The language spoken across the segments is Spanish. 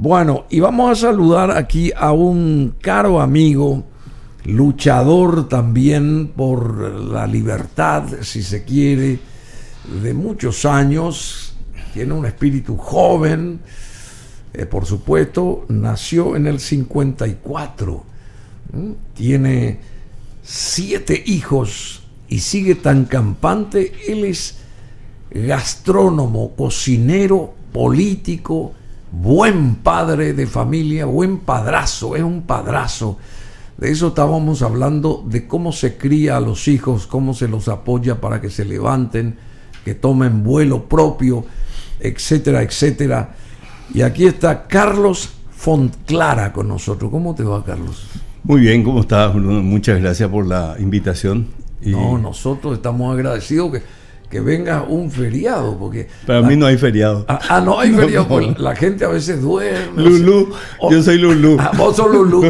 Bueno, y vamos a saludar aquí a un caro amigo, luchador también por la libertad, si se quiere, de muchos años. Tiene un espíritu joven, por supuesto, nació en el 54, tiene 7 hijos y sigue tan campante. Él es gastrónomo, cocinero, político, buen padre de familia, buen padrazo, es un padrazo. De eso estábamos hablando, de cómo se cría a los hijos, cómo se los apoya para que se levanten, que tomen vuelo propio, etcétera, etcétera. Y aquí está Carlos Fontclara con nosotros. ¿Cómo te va, Carlos? Muy bien, ¿cómo estás, Bruno? Muchas gracias por la invitación. No, nosotros estamos agradecidos que venga un feriado, porque... Para mí no hay feriado. No hay feriado, pues la gente a veces duerme. Lulú, yo soy Lulú. Vos sos Lulú.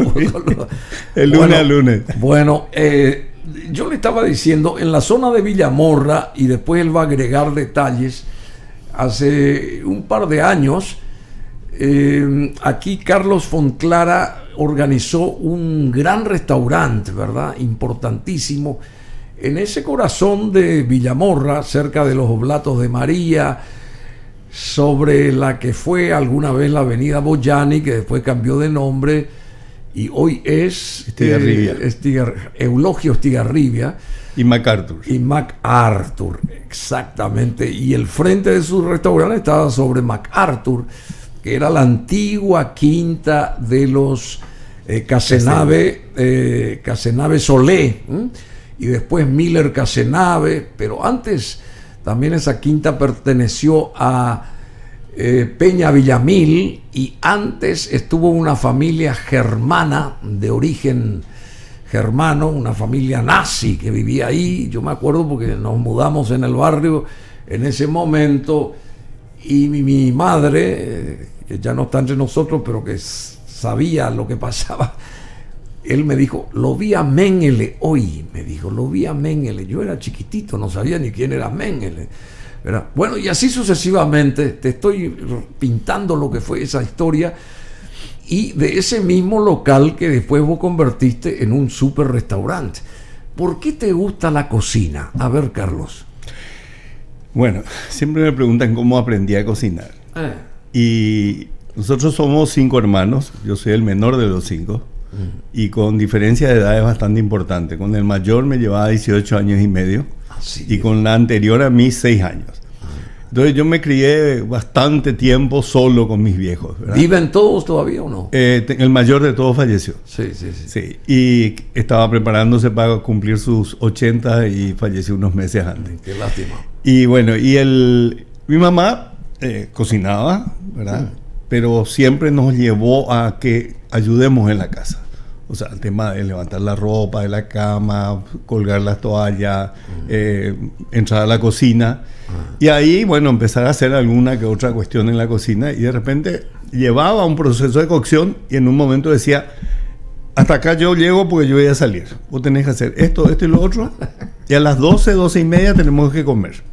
El lunes a lunes. Bueno, yo le estaba diciendo, en la zona de Villamorra, y después él va a agregar detalles, hace un par de años, aquí Carlos Fontclara organizó un gran restaurante, ¿verdad? Importantísimo, en ese corazón de Villamorra, cerca de los Oblatos de María, sobre la que fue alguna vez la avenida Boyani, que después cambió de nombre y hoy es Eulogio Estigarribia y MacArthur. Y MacArthur, exactamente. Y el frente de su restaurante estaba sobre MacArthur, que era la antigua quinta de los Casenave Solé, y después Miller Casenave, pero antes también esa quinta perteneció a Peña Villamil, y antes estuvo una familia germana de origen germano, una familia nazi que vivía ahí. Yo me acuerdo porque nos mudamos en el barrio en ese momento, y mi madre, que ya no está entre nosotros, pero que sabía lo que pasaba, él me dijo, lo vi a Mengele hoy, me dijo, lo vi a Mengele. Yo era chiquitito, no sabía ni quién era Mengele. ¿Verdad? Bueno, y así sucesivamente, te estoy pintando lo que fue esa historia, y de ese mismo local que después vos convertiste en un super restaurante. ¿Por qué te gusta la cocina? A ver, Carlos. Bueno, siempre me preguntan cómo aprendí a cocinar. Y nosotros somos 5 hermanos, yo soy el menor de los 5. Y con diferencia de edad es bastante importante. Con el mayor me llevaba 18 años y medio, y con la anterior a mí 6 años. Entonces yo me crié bastante tiempo solo con mis viejos, ¿verdad? ¿Viven todos todavía o no? El mayor de todos falleció. Sí. Y estaba preparándose para cumplir sus 80 y falleció unos meses antes. Qué lástima. Y bueno, mi mamá cocinaba, ¿verdad? Pero siempre nos llevó a que ayudemos en la casa. O sea, el tema de levantar la ropa de la cama, colgar las toallas, entrar a la cocina. Y ahí, bueno, empezar a hacer alguna que otra cuestión en la cocina. Y de repente llevaba un proceso de cocción, y en un momento decía, hasta acá yo llego porque yo voy a salir. Vos tenés que hacer esto y lo otro. Y a las 12 y media tenemos que comer.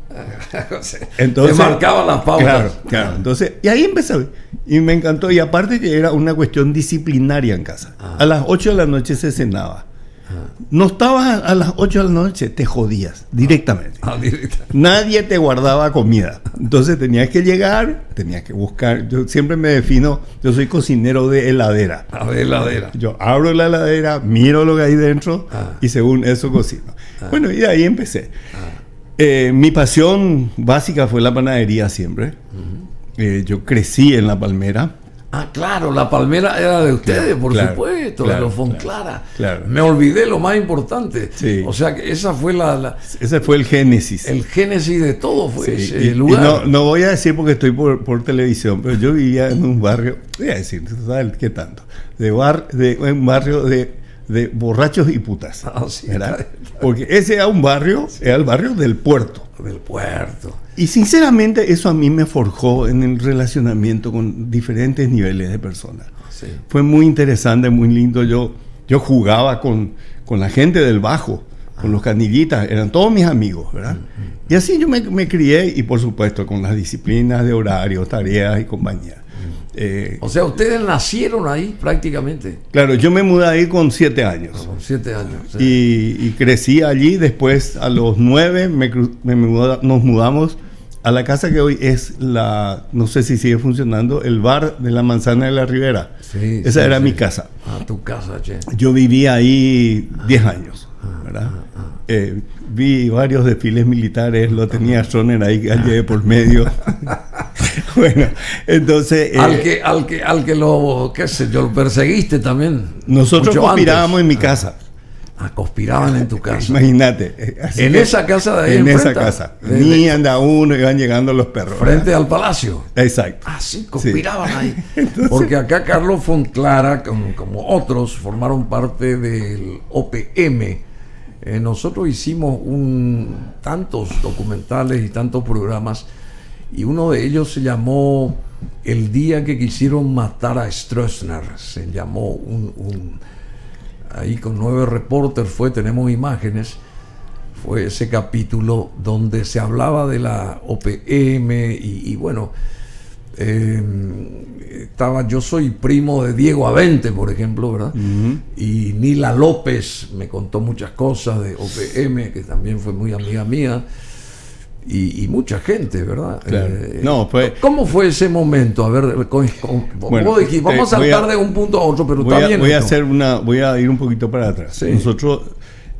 Entonces, te marcaban las pautas. Claro. Entonces, y ahí empecé. Y me encantó. Y aparte que era una cuestión disciplinaria en casa. A las 8 de la noche se cenaba. No estabas a las 8 de la noche, te jodías directamente. Nadie te guardaba comida. Entonces tenías que llegar, tenías que buscar. Yo siempre me defino, yo soy cocinero de heladera. De heladera. Yo abro la heladera, miro lo que hay dentro, y según eso cocino. Bueno, y de ahí empecé. Mi pasión básica fue la panadería siempre. Yo crecí en La Palmera. Claro, La Palmera era de ustedes, por supuesto, de los Fontclara. Me olvidé lo más importante. O sea, que esa fue ese fue el génesis. El génesis de todo fue ese lugar. Y no voy a decir porque estoy por televisión, pero yo vivía en un barrio, voy a decir, ¿sabes qué tanto? Un barrio de borrachos y putas. ¿Verdad? Porque ese era un barrio, era el barrio del puerto. Y sinceramente eso a mí me forjó en el relacionamiento con diferentes niveles de personas. Fue muy interesante, muy lindo. Yo jugaba con la gente del Bajo, con los canillitas, eran todos mis amigos, ¿verdad? Y así yo me crié, y por supuesto con las disciplinas de horario, tareas y compañía. O sea, ustedes nacieron ahí prácticamente. Claro, yo me mudé ahí con 7 años. Con 7 años. Sí. Y crecí allí. Después, a los 9, nos mudamos a la casa que hoy es no sé si sigue funcionando, el bar de la Manzana de la Ribera. Sí, esa era mi casa. Ah, tu casa, che. Yo vivía ahí 10 años, ¿verdad? Vi varios desfiles militares, lo tenía Stroner ahí allí por medio. Bueno, entonces... al que lo, qué sé yo, lo perseguiste también. Nosotros conspirábamos en mi casa. Conspiraban en tu casa. Imagínate. En esa casa de ahí en enfrente. esa casa. Ni anda uno, iban llegando los perros. Frente ¿verdad? al palacio. Exacto. Ah, sí, conspiraban sí. ahí. Entonces, porque acá Carlos Fontclara, como otros, formaron parte del OPM. Nosotros hicimos tantos documentales y tantos programas, y uno de ellos se llamó El día que quisieron matar a Stroessner. Se llamó ahí con 9 reporters tenemos imágenes, fue ese capítulo donde se hablaba de la OPM y bueno, yo soy primo de Diego Avente, por ejemplo, ¿verdad? Uh-huh. Y Nila López me contó muchas cosas de OPM, que también fue muy amiga mía, y mucha gente, ¿verdad? Claro. ¿Cómo fue ese momento? A ver, bueno, vamos a saltar de un punto a otro, pero está bien. Voy a ir un poquito para atrás. Sí. Nosotros,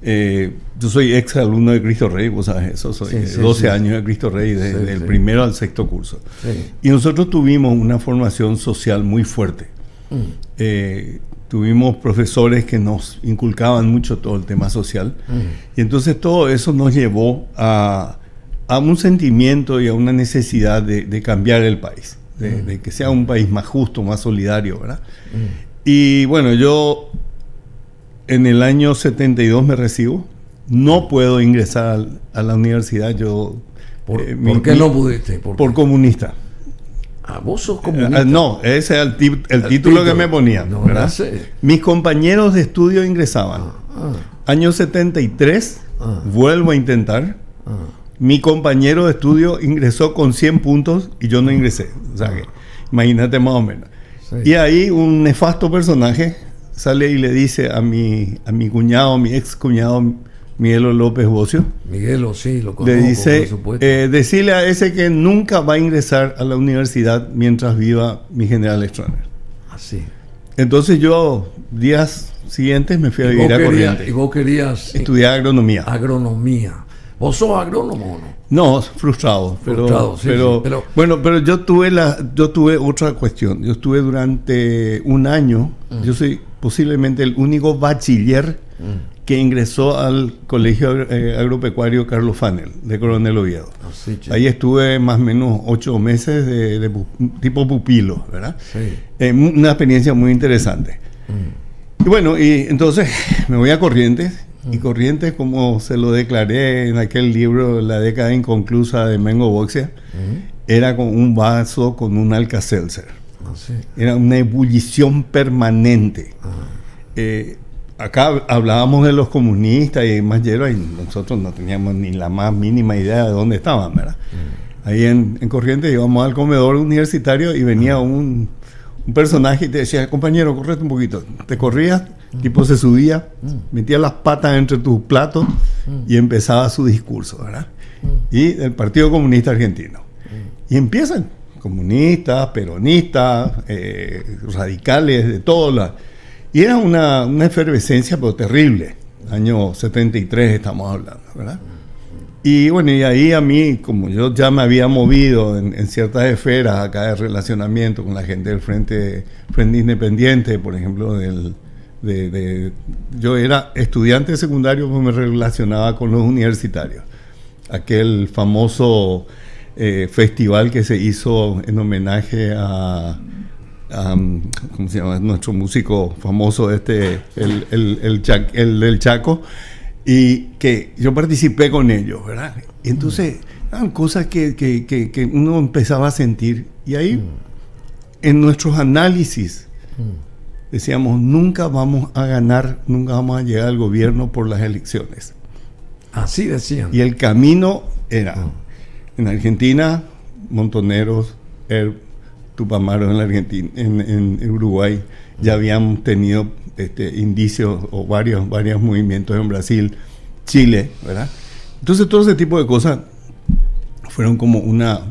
yo soy ex alumno de Cristo Rey, vos sabes eso, soy 12 años de Cristo Rey, del primero al 6º curso. Sí. Y nosotros tuvimos una formación social muy fuerte. Tuvimos profesores que nos inculcaban mucho todo el tema social. Y entonces todo eso nos llevó a un sentimiento y a una necesidad de cambiar el país, de que sea un país más justo, más solidario, ¿verdad? Y bueno, yo en el año 72 me recibo, no puedo ingresar a la universidad, yo... ¿Por qué no pudiste? Por comunista. Ah, ¿vos sos comunista? No, ese era el título que me ponían, no, ¿verdad? Sé. Mis compañeros de estudio ingresaban. Año 73, vuelvo a intentar. Mi compañero de estudio ingresó con 100 puntos y yo no ingresé. O sea que, imagínate más o menos. Sí. Y ahí un nefasto personaje sale y le dice a mi cuñado, mi ex cuñado, Miguelo López Bocio. Miguelo, sí, lo conozco. Le dice, decirle a ese que nunca va a ingresar a la universidad mientras viva mi general Stroessner. Así. Entonces yo, días siguientes, me fui a vivir a Corrientes. ¿Y vos querías estudiar agronomía? Agronomía. ¿Vos sos agrónomo o no? No, frustrado. Pero yo tuve otra cuestión. Yo estuve durante un año, yo soy posiblemente el único bachiller que ingresó al Colegio Agropecuario Carlos Fanel, de Coronel Oviedo. Así, ahí estuve más o menos 8 meses de tipo pupilo, ¿verdad? Sí. Una experiencia muy interesante. Y bueno, y entonces me voy a Corrientes. Y Corrientes, como se lo declaré en aquel libro, La década inconclusa de Mengo Boxia, era con un vaso con un Alka-Seltzer. Sí. Era una ebullición permanente. Acá hablábamos de los comunistas y más y nosotros no teníamos ni la más mínima idea de dónde estaban, ¿verdad? Ahí en Corrientes íbamos al comedor universitario y venía un personaje y te decía, compañero, correte un poquito. Te corrías, tipo se subía, metía las patas entre tus platos y empezaba su discurso, ¿verdad? Y el Partido Comunista Argentino. Y empiezan comunistas, peronistas, radicales, de todo. Y era una efervescencia, pero terrible. Año 73 estamos hablando, ¿verdad? Y bueno, y ahí a mí, como yo ya me había movido en ciertas esferas acá de relacionamiento con la gente del Frente Independiente, por ejemplo, yo era estudiante secundario, pues me relacionaba con los universitarios. Aquel famoso festival que se hizo en homenaje a ¿cómo se llama? Nuestro músico famoso, el del Chaco. Y que yo participé con ellos, ¿verdad? Y entonces eran cosas que uno empezaba a sentir. Y ahí, en nuestros análisis, decíamos, nunca vamos a ganar, nunca vamos a llegar al gobierno por las elecciones. Así decían. Y el camino era, en Argentina, Montoneros, Tupamaro en la Argentina, en Uruguay, ya habían tenido indicios o varios movimientos en Brasil, Chile, ¿verdad? Entonces todo ese tipo de cosas fueron como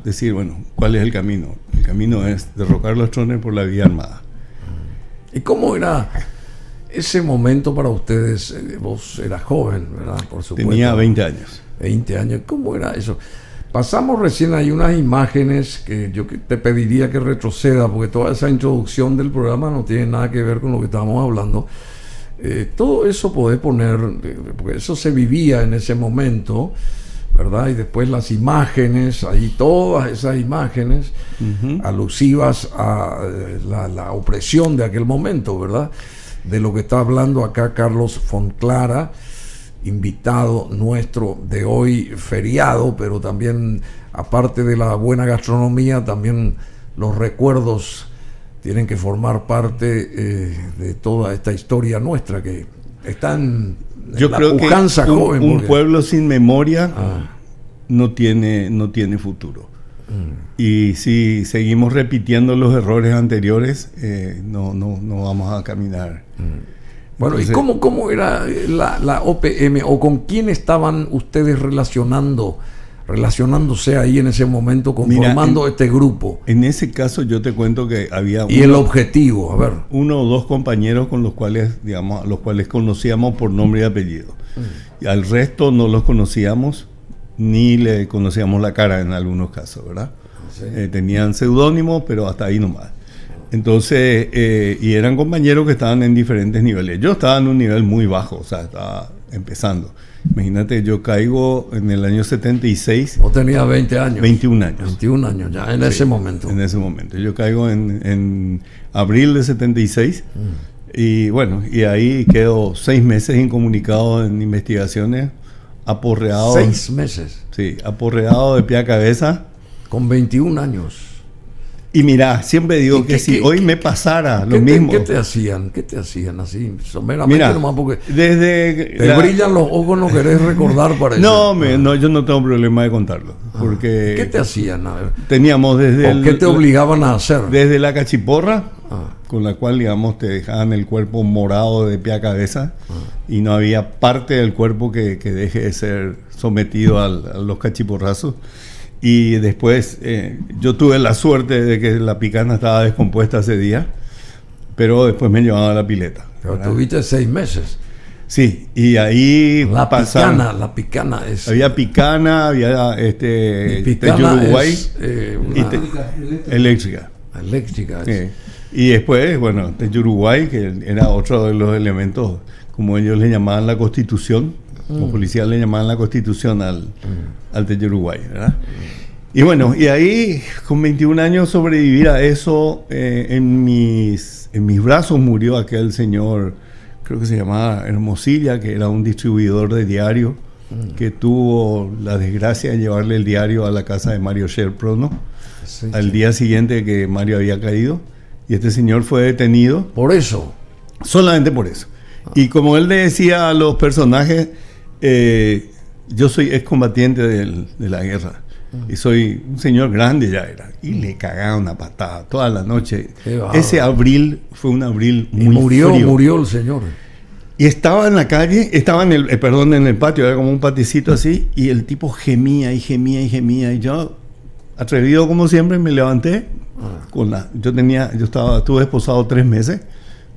decir, bueno, ¿cuál es el camino? El camino es derrocar los Stroessner por la vía armada. ¿Y cómo era ese momento para ustedes? Vos eras joven, ¿verdad? Por supuesto. Tenía 20 años. 20 años. ¿Cómo era eso? Pasamos recién ahí unas imágenes que yo te pediría que retroceda, porque toda esa introducción del programa no tiene nada que ver con lo que estábamos hablando. Todo eso podés poner, porque eso se vivía en ese momento, ¿verdad? Y después las imágenes, ahí todas esas imágenes alusivas a la opresión de aquel momento, ¿verdad? De lo que está hablando acá Carlos Fontclara, invitado nuestro de hoy, feriado, pero también, aparte de la buena gastronomía, también los recuerdos tienen que formar parte de toda esta historia nuestra que está en yo la creo pujanza que joven. un pueblo sin memoria no tiene futuro. Y si seguimos repitiendo los errores anteriores, no vamos a caminar. Bueno, entonces, ¿y cómo era la OPM, o con quién estaban ustedes relacionándose ahí en ese momento, conformando este grupo? En ese caso yo te cuento que había el objetivo, a ver, 1 o 2 compañeros con los cuales, digamos, a los cuales conocíamos por nombre y apellido. Y al resto no los conocíamos, ni le conocíamos la cara en algunos casos, ¿verdad? Sí. Tenían seudónimos, pero hasta ahí nomás. Entonces, y eran compañeros que estaban en diferentes niveles. Yo estaba en un nivel muy bajo, o sea, estaba empezando. Imagínate, yo caigo en el año 76. Vos tenías 20 años. 21 años. 21 años ya, en ese momento. En ese momento. Yo caigo en abril de 76. Y bueno, y ahí quedo 6 meses incomunicado en investigaciones, aporreado. 6 meses. Sí, aporreado de pie a cabeza. Con 21 años. Y mira, siempre digo que si hoy me pasara lo mismo. ¿Qué te hacían? ¿Qué te hacían así? Someramente mira, nomás porque te brillan los ojos, no querés recordar para eso. No, yo no tengo problema de contarlo. Porque ¿qué te hacían? A ver. Teníamos desde ¿qué te obligaban a hacer? Desde la cachiporra, con la cual, digamos, te dejaban el cuerpo morado de pie a cabeza, y no había parte del cuerpo que deje de ser sometido a los cachiporrazos. Y después yo tuve la suerte de que la picana estaba descompuesta ese día, pero después me llevaban a la pileta. Pero tuviste 6 meses. Sí, y ahí la picana es... Había picana, había picana Uruguay, es, eléctrica. Eléctrica. Sí. Y después, bueno, Uruguay, que era otro de los elementos, como ellos le llamaban la Constitución. Como policía le llamaban la Constitución al Uruguay, ¿verdad? Y bueno, y ahí con 21 años sobrevivir a eso, en mis brazos murió aquel señor, creo que se llamaba Hermosilla, que era un distribuidor de diario, que tuvo la desgracia de llevarle el diario a la casa de Mario Scherprono, al día siguiente que Mario había caído, y este señor fue detenido. ¿Por eso? Solamente por eso. Y como él le decía a los personajes, yo soy excombatiente de la guerra y soy un señor grande, ya era, y le cagaba una patada toda la noche. Ese abril fue un abril muy frío. Murió el señor. Y estaba en la calle, estaba en el patio, era como un paticito así, y el tipo gemía y gemía y gemía, y yo, atrevido como siempre, me levanté. Estuve esposado 3 meses.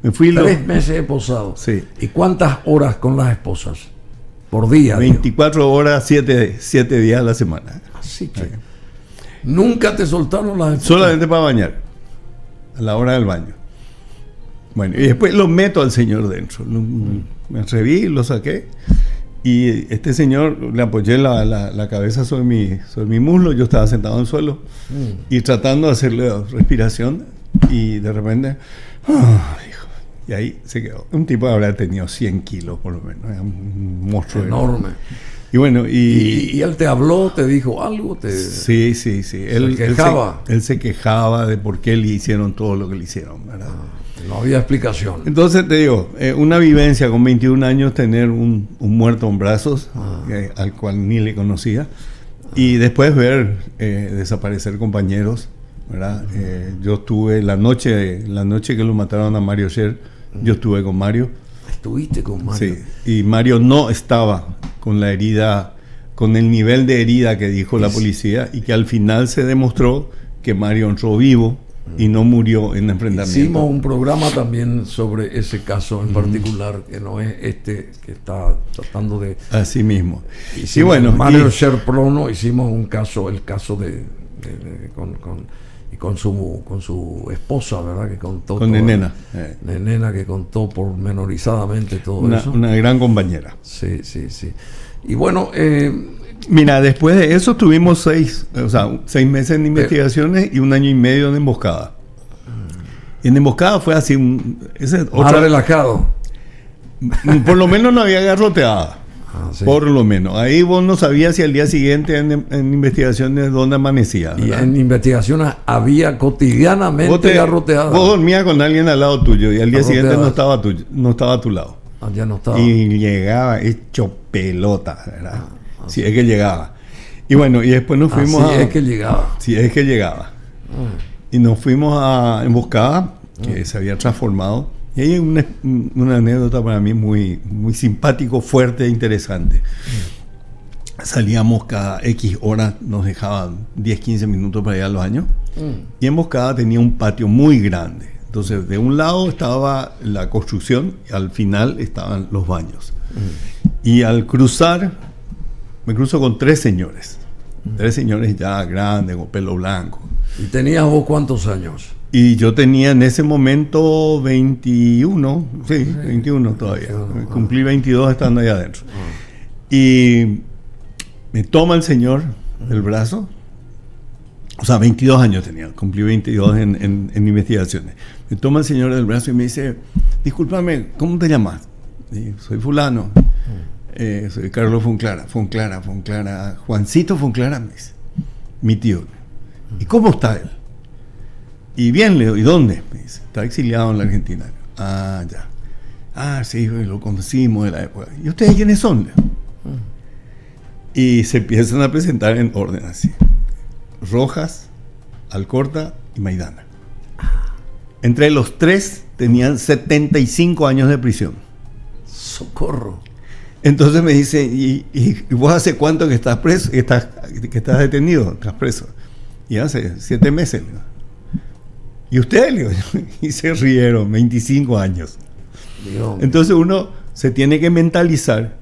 Me fui 3 meses esposado. Sí. ¿Y cuántas horas con las esposas? Por día. 24 horas, 7 días a la semana. Así que nunca te soltaron las esposas. Solamente para bañar, a la hora del baño. Bueno, y después lo meto al señor dentro. Me atreví, lo saqué. Y este señor, le apoyé la cabeza sobre mi muslo. Yo estaba sentado en el suelo y tratando de hacerle respiración. Y de repente, dijo. Y ahí se quedó. Un tipo habrá tenido 100 kilos por lo menos. Era un monstruo enorme. Y bueno, ¿Y él te habló, te dijo algo? Sí. Él quejaba. Él se quejaba de por qué le hicieron todo lo que le hicieron, ¿verdad? No había explicación. Entonces te digo, una vivencia con 21 años, tener un muerto en brazos, al cual ni le conocía, y después ver desaparecer compañeros ¿verdad? Yo estuve la noche que lo mataron a Mario Sher, yo estuve con Mario. ¿Estuviste con Mario? Sí, y Mario no estaba con la herida, con el nivel de herida que dijo la policía, y que al final se demostró que Mario entró vivo y no murió en enfrentamiento. Hicimos un programa también sobre ese caso en particular, que no es este que está tratando de... Así mismo. Y bueno, Mario Sher Prono, hicimos el caso con su esposa, ¿verdad? Que contó con Nenena. Nenena, que contó pormenorizadamente todo eso. Una gran compañera. Sí. Y bueno... mira, después de eso tuvimos 6 meses en investigaciones y 1 año y medio en emboscada. Y en emboscada fue así... relajado. Por lo menos no había garroteada. Sí. Por lo menos. Ahí vos no sabías si al día siguiente en investigaciones dónde amanecía, ¿verdad? Y en investigaciones había cotidianamente garroteada. Vos dormías con alguien al lado tuyo y al día siguiente no estaba a tu lado. Ya no estaba. Y llegaba hecho pelota, ¿verdad? Si es que llegaba. Y bueno, y después nos fuimos Si es que llegaba. Y nos fuimos a emboscada, que se había transformado. Y hay una anécdota para mí muy, muy simpático, fuerte e interesante. Salíamos cada X horas, nos dejaban 10, 15 minutos para ir a los baños. Y Emboscada tenía un patio muy grande. Entonces, de un lado estaba la construcción y al final estaban los baños. Y al cruzar, me cruzo con 3 señores. 3 señores ya grandes, con pelo blanco. ¿Y tenías vos cuántos años? Y yo tenía en ese momento 21, 21 todavía. Cumplí 22 estando ahí adentro. Y me toma el señor del brazo. O sea, 22 años tenía, cumplí 22 en investigaciones. Me toma el señor del brazo y me dice, discúlpame, ¿cómo te llamas? Y soy fulano. Soy Carlos Fonclara, Juancito Fonclara, me dice, mi tío. ¿Y cómo está él? Y bien, le digo, ¿y dónde? Me dice, está exiliado en la Argentina. Ah, ya. Ah, sí, lo conocimos de la época. ¿Y ustedes quiénes son? Y se empiezan a presentar en orden así. Rojas, Alcorta y Maidana. Entre los 3 tenían 75 años de prisión. ¡Socorro! Entonces me dice, ¿y vos hace cuánto que estás preso? Que estás detenido, estás preso. Y hace 7 meses. ¿Y usted? Le digo, y se rieron, 25 años. Dios. Entonces uno se tiene que mentalizar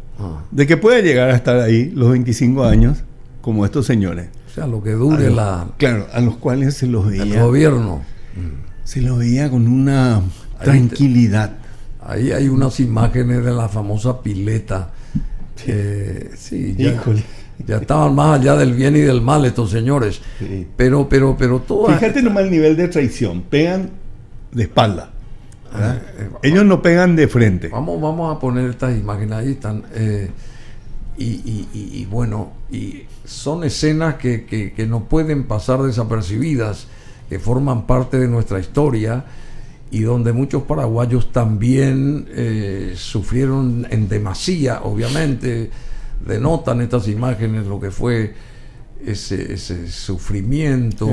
de que puede llegar a estar ahí los 25 años como estos señores. O sea, lo que dure Claro, a los cuales se los veía. El gobierno. Se los veía con una tranquilidad. Ahí hay unas imágenes de la famosa pileta. Sí, ya estaban más allá del bien y del mal estos señores. Sí. Pero todo. Fíjate nomás el nivel de traición. Pegan de espalda. Ellos no pegan de frente. Vamos a poner estas imágenes, ahí están. Y bueno, y son escenas que no pueden pasar desapercibidas, que forman parte de nuestra historia y donde muchos paraguayos también sufrieron en demasía. Obviamente denotan estas imágenes lo que fue ese sufrimiento,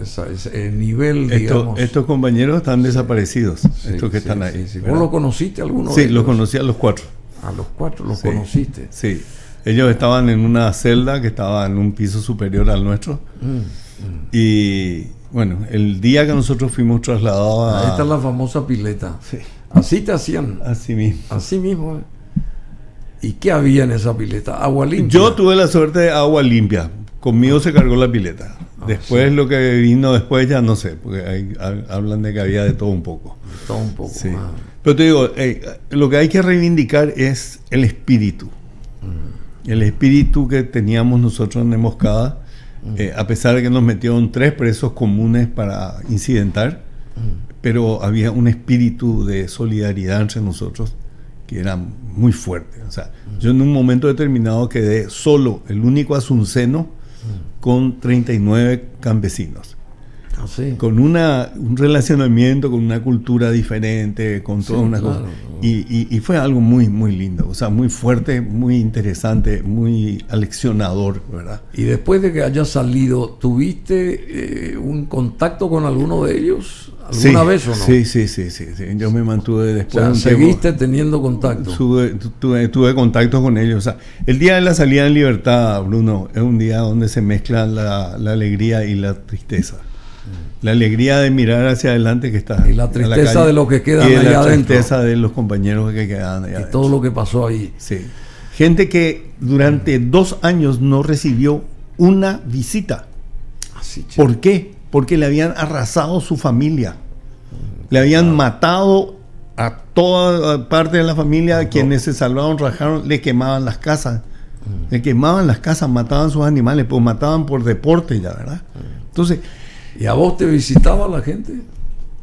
ese nivel, digamos. Estos compañeros están desaparecidos, estos que están ahí. Sí. ¿Vos los conociste alguno? Sí, los conocí a los 4. A los 4 los conociste. Sí, ellos estaban en una celda que estaba en un piso superior al nuestro. Y bueno, el día que nosotros fuimos trasladados Ahí está la famosa pileta. Sí. Así te hacían. Así mismo. Así mismo. ¿Y qué había en esa pileta? ¿Agua limpia? Yo tuve la suerte de agua limpia. Conmigo se cargó la pileta. Después lo que vino después ya no sé, porque hablan de que había de todo un poco. De todo un poco. Sí. Pero te digo, lo que hay que reivindicar es el espíritu. El espíritu que teníamos nosotros en Emboscada, a pesar de que nos metieron 3 presos comunes para incidentar, pero había un espíritu de solidaridad entre nosotros que era muy fuerte. O sea, yo en un momento determinado quedé solo, el único asunceno, con 39 campesinos. Así. Con un relacionamiento, con una cultura diferente, con todas unas cosas. Y fue algo muy, muy lindo, o sea, muy fuerte, muy interesante, muy aleccionador, ¿verdad? Y después de que hayas salido, ¿tuviste un contacto con alguno de ellos? ¿Alguna vez o no? Sí. Yo me mantuve después. O sea, ¿seguiste teniendo contacto? Tuve contacto con ellos. O sea, el día de la salida en libertad, Bruno, es un día donde se mezclan la alegría y la tristeza. La alegría de mirar hacia adelante que está. Y la tristeza de los que quedan allá adentro. Y la tristeza de los compañeros que quedan allá adentro. Y todo lo que pasó ahí. Sí. Gente que durante 2 años no recibió una visita. Así, ¿Por qué? Porque le habían arrasado su familia. Le habían matado a toda parte de la familia. Quienes se salvaron, rajaron, le quemaban las casas. Le quemaban las casas, mataban sus animales, pues mataban por deporte ya, ¿verdad? Entonces... ¿Y a vos te visitaba la gente?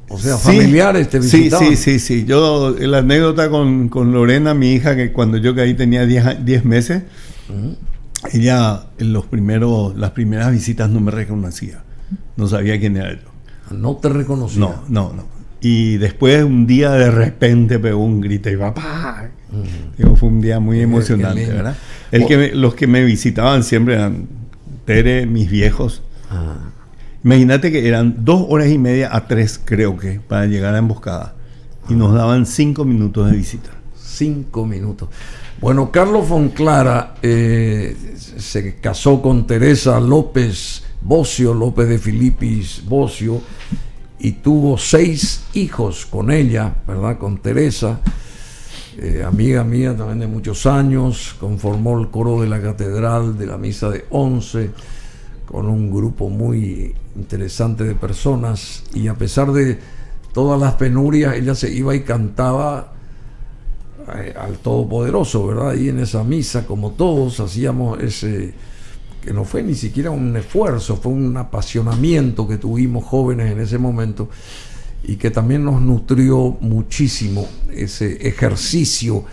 O sea, familiares te visitaban. Sí. Yo, la anécdota con Lorena, mi hija, que cuando yo caí tenía 10 meses, ella en las primeras visitas no me reconocía. No sabía quién era yo. ¿No te reconocía? No. Y después un día de repente pegó un grito y papá. Digo, fue un día muy emocionante, ¿verdad? Los que me visitaban siempre eran Tere, mis viejos. Imagínate que eran 2 horas y media a 3, creo que, para llegar a Emboscada. Y nos daban 5 minutos de visita. 5 minutos. Bueno, Carlos Fonclara se casó con Teresa López Bocio, López de Filipis Bocio, y tuvo 6 hijos con ella, ¿verdad? Con Teresa, amiga mía también de muchos años, conformó el coro de la Catedral de la Misa de 11, con un grupo muy interesante de personas, y a pesar de todas las penurias, ella se iba y cantaba al Todopoderoso, ¿verdad? Y en esa misa, como todos, hacíamos ese, que no fue ni siquiera un esfuerzo, fue un apasionamiento que tuvimos jóvenes en ese momento, y que también nos nutrió muchísimo ese ejercicio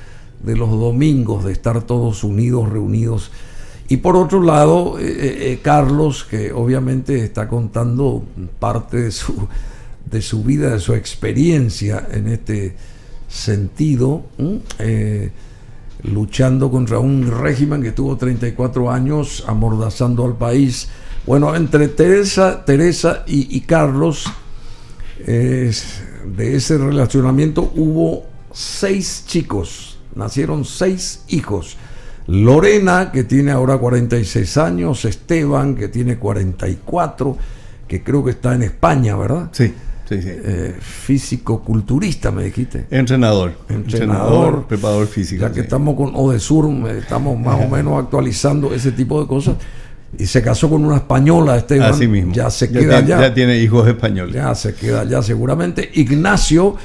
de los domingos, de estar todos unidos, reunidos. Y por otro lado, Carlos, que obviamente está contando parte de su vida, de su experiencia en este sentido, luchando contra un régimen que tuvo 34 años, amordazando al país. Bueno, entre Teresa y Carlos, de ese relacionamiento hubo 6 chicos, nacieron 6 hijos. Lorena, que tiene ahora 46 años, Esteban, que tiene 44, que creo que está en España, ¿verdad? Sí. Físico-culturista, me dijiste. Entrenador, preparador físico. Ya que estamos con Odesur, estamos más o menos actualizando ese tipo de cosas. Y se casó con una española, Esteban. Así mismo. Ya se queda allá. Ya tiene hijos españoles. Ya se queda allá seguramente. Ignacio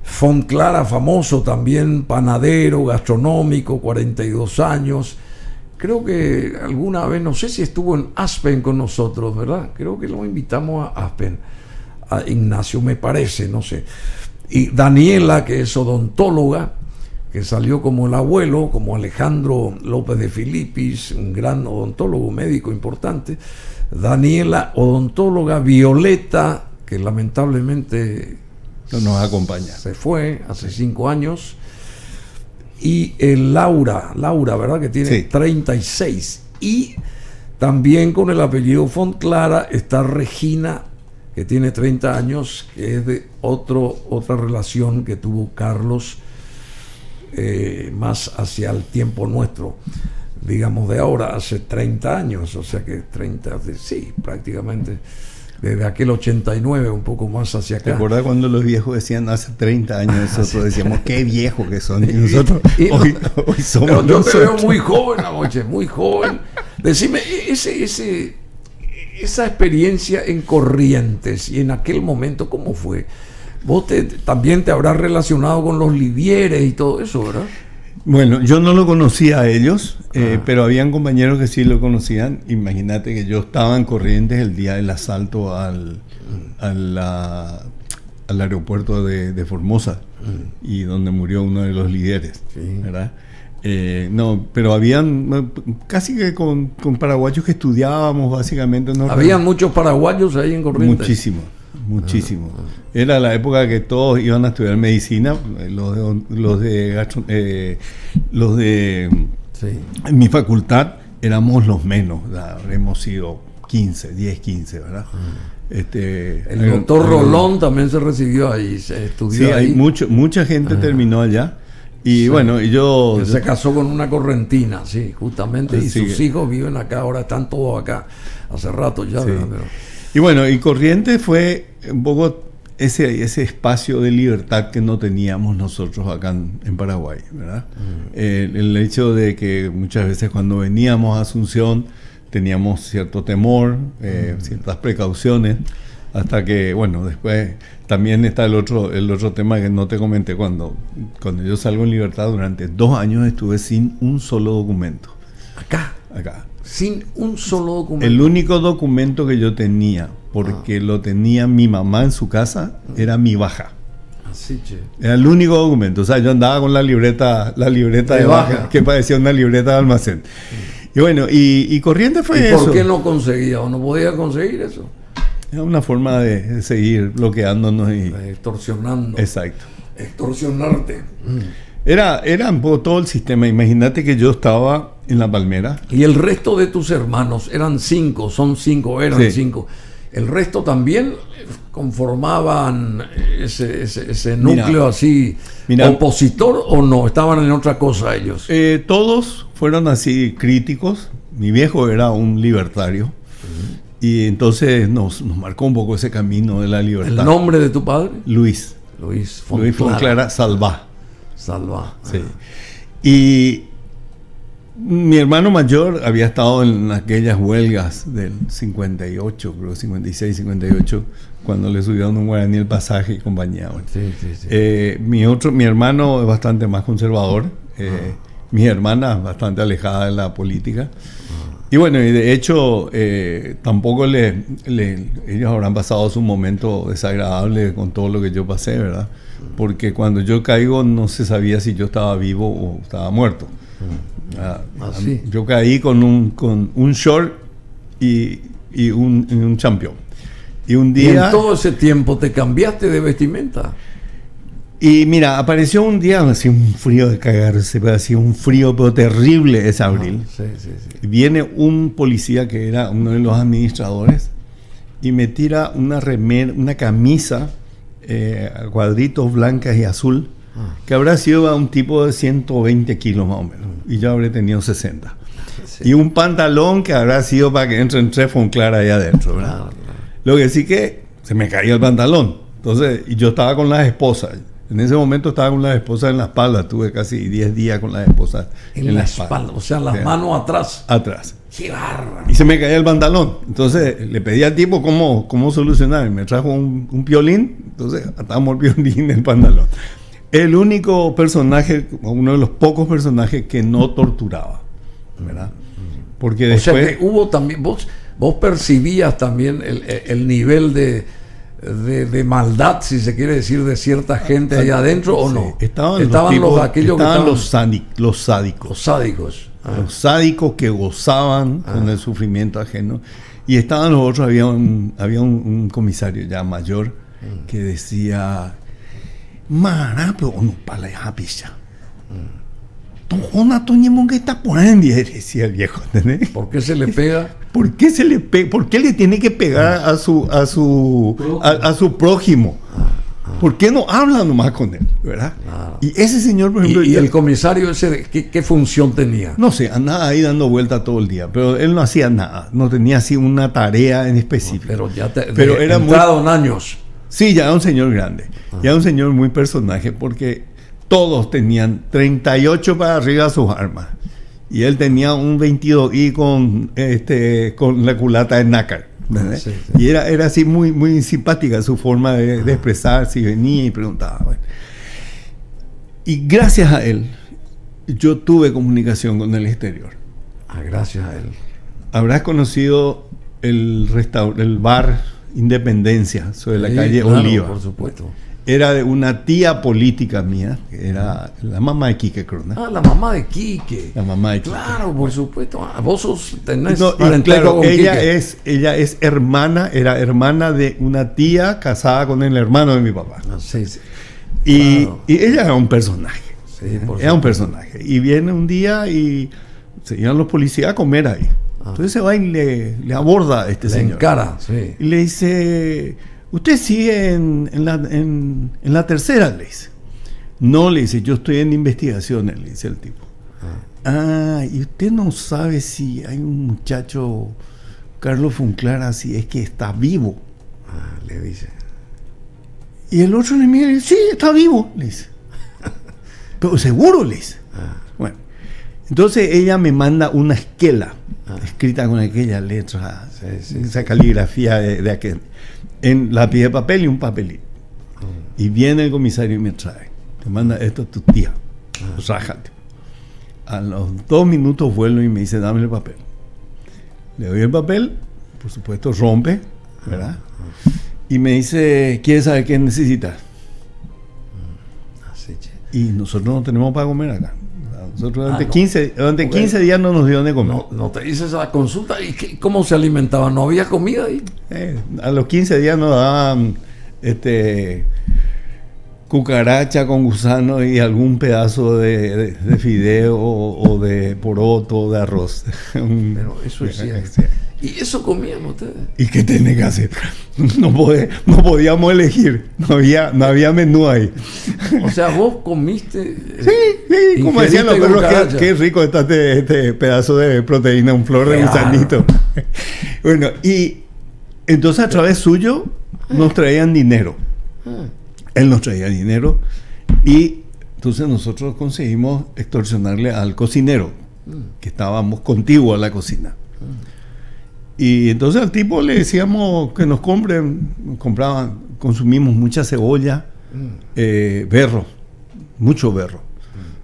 Fonclara, famoso también, panadero, gastronómico, 42 años. Creo que alguna vez, no sé si estuvo en Aspen con nosotros, ¿verdad? Creo que lo invitamos a Aspen, a Ignacio, me parece, no sé. Y Daniela, que es odontóloga, que salió como el abuelo, como Alejandro López de Filipis, un gran odontólogo, médico importante. Daniela, odontóloga. Violeta, que lamentablemente no nos acompaña, se fue hace 5 años. Y Laura, ¿verdad? Que tiene 36. Y también con el apellido Fonclara está Regina, que tiene 30 años, que es de otra relación que tuvo Carlos, más hacia el tiempo nuestro, digamos de ahora, hace 30 años, o sea que 30, sí, prácticamente desde aquel 89, un poco más hacia acá. ¿Te acuerdas cuando los viejos decían hace 30 años? Nosotros decíamos, qué viejos que son. Y nosotros hoy somos. Pero yo te veo muy joven, Amoche, muy joven. Decime, esa experiencia en Corrientes y en aquel momento, ¿cómo fue? Vos también te habrás relacionado con los Livieres y todo eso, ¿verdad? Bueno, yo no lo conocía a ellos, pero habían compañeros que sí lo conocían. Imagínate que yo estaba en Corrientes el día del asalto al aeropuerto de Formosa, y donde murió uno de los líderes, ¿verdad? No, pero habían casi que con paraguayos que estudiábamos básicamente. Habían muchos paraguayos ahí en Corrientes. Muchísimo. Era la época que todos iban a estudiar medicina, los de Sí. En mi facultad éramos los menos, habremos sido 10, 15, ¿verdad? El doctor Rolón también se recibió ahí, se estudió sí, ahí. Mucha gente terminó allá. Y sí. Bueno, y yo se casó con una correntina, sí, justamente. Y sus hijos viven acá, ahora están todos acá. Hace rato ya, sí. ¿verdad? Pero... Y bueno, y Corrientes fue un poco ese espacio de libertad que no teníamos nosotros acá en Paraguay, ¿verdad? El hecho de que muchas veces cuando veníamos a Asunción teníamos cierto temor, ciertas precauciones, hasta que, bueno, después también está el otro tema que no te comenté. Cuando yo salgo en libertad, durante 2 años estuve sin un solo documento. Acá. Sin un solo documento. El único documento que yo tenía, porque lo tenía mi mamá en su casa, era mi baja. Así, che. Era el único documento. O sea, yo andaba con la libreta de baja, que parecía una libreta de almacén. Y bueno, y Corrientes fue eso. ¿Y por qué no conseguía o no podía conseguir eso? Era una forma de seguir bloqueándonos y extorsionando. Exacto. Extorsionarte. Era un poco todo el sistema. Imagínate que yo estaba en La Palmera. Y el resto de tus hermanos, eran 5, eran 5. El resto también conformaban ese núcleo así opositor, ¿o no? ¿Estaban en otra cosa ellos? Todos fueron así críticos. Mi viejo era un libertario. Y entonces nos marcó un poco ese camino de la libertad. ¿El nombre de tu padre? Luis Fonclara Salvá. Sí. Y mi hermano mayor había estado en aquellas huelgas del 58, creo 56, 58, cuando le subieron un guaraní el pasaje y compañía. Bueno. Sí. Mi hermano es bastante más conservador. Mi hermana bastante alejada de la política. Y bueno, y de hecho tampoco ellos habrán pasado su momento desagradable con todo lo que yo pasé, ¿verdad? Porque cuando yo caigo no se sabía si yo estaba vivo o estaba muerto. Yo caí con un short y un champión. Y un día... ¿Y en todo ese tiempo te cambiaste de vestimenta? Y mira, apareció un día, así un frío de cagarse, así un frío pero terrible ese abril. Sí. Y viene un policía que era uno de los administradores y me tira una camisa a cuadritos blancas y azul, que habrá sido un tipo de 120 kilos más o menos, y yo habré tenido 60. Sí. Y un pantalón que habrá sido para que entren 3 Fonclara ahí adentro, ¿verdad? Claro. Lo que sí que se me caía el pantalón. Entonces, y yo estaba con las esposas. En ese momento estaba con las esposas en la espalda. Tuve casi 10 días con las esposas en la espalda. O sea, las manos atrás. Atrás. ¡Qué bárbaro! Y se me caía el pantalón. Entonces le pedí al tipo cómo solucionar. Me trajo un piolín. Entonces atamos el piolín en el pantalón. El único personaje, uno de los pocos personajes que no torturaba, ¿verdad? Porque después... O sea, que hubo también... Vos percibías también el nivel de maldad, si se quiere decir, de cierta gente ahí adentro, ¿o no? Estaban los sádicos. Los sádicos. Los sádicos que gozaban con el sufrimiento ajeno. Y estaban los otros, había un comisario ya mayor que decía: Marapo, no para la pizza. Decía el viejo, ¿entendés? ¿Por qué se le pega? ¿Por qué le tiene que pegar a su prójimo? ¿Por qué no habla nomás con él? ¿Verdad? Y ese señor, por ejemplo... ¿Y el comisario ese qué función tenía? No sé, andaba ahí dando vuelta todo el día, pero él no hacía nada, no tenía así una tarea en específico. Pero era entrado en años. Sí, ya era un señor grande, ya era un señor muy personaje, porque todos tenían 38 para arriba sus armas. Y él tenía un 22i con la culata de nácar. Sí. Y era así muy, muy simpática su forma de expresarse, y venía y preguntaba. Bueno. Y gracias a él, yo tuve comunicación con el exterior. Gracias a él. Habrás conocido el bar Independencia sobre la calle Oliva. Por supuesto. era de una tía política mía, que era la mamá de Quique Crona. Ah, la mamá de Quique. La mamá de Quique. Claro, por supuesto. Ah, vos tenés No, claro, ella es hermana, era hermana de una tía casada con el hermano de mi papá. Ah, sí, sí. Y ella era un personaje. Sí, Era un personaje. Y viene un día y se iban los policías a comer ahí. Entonces se va y le aborda a este señor. Encara, sí. Y le dice, ¿usted sigue en la tercera? Le dice. No, le dice, yo estoy en investigaciones, le dice el tipo. Y usted no sabe si hay un muchacho, Carlos Funclara, si es que está vivo. Le dice. Y el otro le mira y dice, sí, está vivo, le dice. Pero seguro, le dice. Bueno, entonces ella me manda una esquela escrita con aquella letra, esa caligrafía de aquel, en lápiz de papel y un papelito. Y viene el comisario y me trae. Te manda esto a tu tía. Rájate. A los 2 minutos vuelvo y me dice, dame el papel. Le doy el papel, por supuesto rompe, ¿verdad? Y me dice, ¿quieres saber qué necesitas? Y nosotros no tenemos para comer acá. Nosotros durante 15 días no nos dio de comer. No te hice esa consulta. ¿Y cómo se alimentaban? ¿No había comida ahí? A los 15 días nos daban cucaracha con gusano y algún pedazo de fideo o de poroto o de arroz. Pero eso es cierto. ¿Y eso comían ustedes? ¿Y qué tenés que hacer? No podíamos elegir. No había menú ahí. O sea, vos comiste. Sí, como decían los perros, qué rico está este pedazo de proteína, un flor de gusanito. Bueno, y entonces a través suyo nos traían dinero. Él nos traía dinero y entonces nosotros conseguimos extorsionarle al cocinero, que estábamos contiguos a la cocina. Y entonces al tipo le decíamos que nos compraban, consumimos mucha cebolla, berro, mucho berro,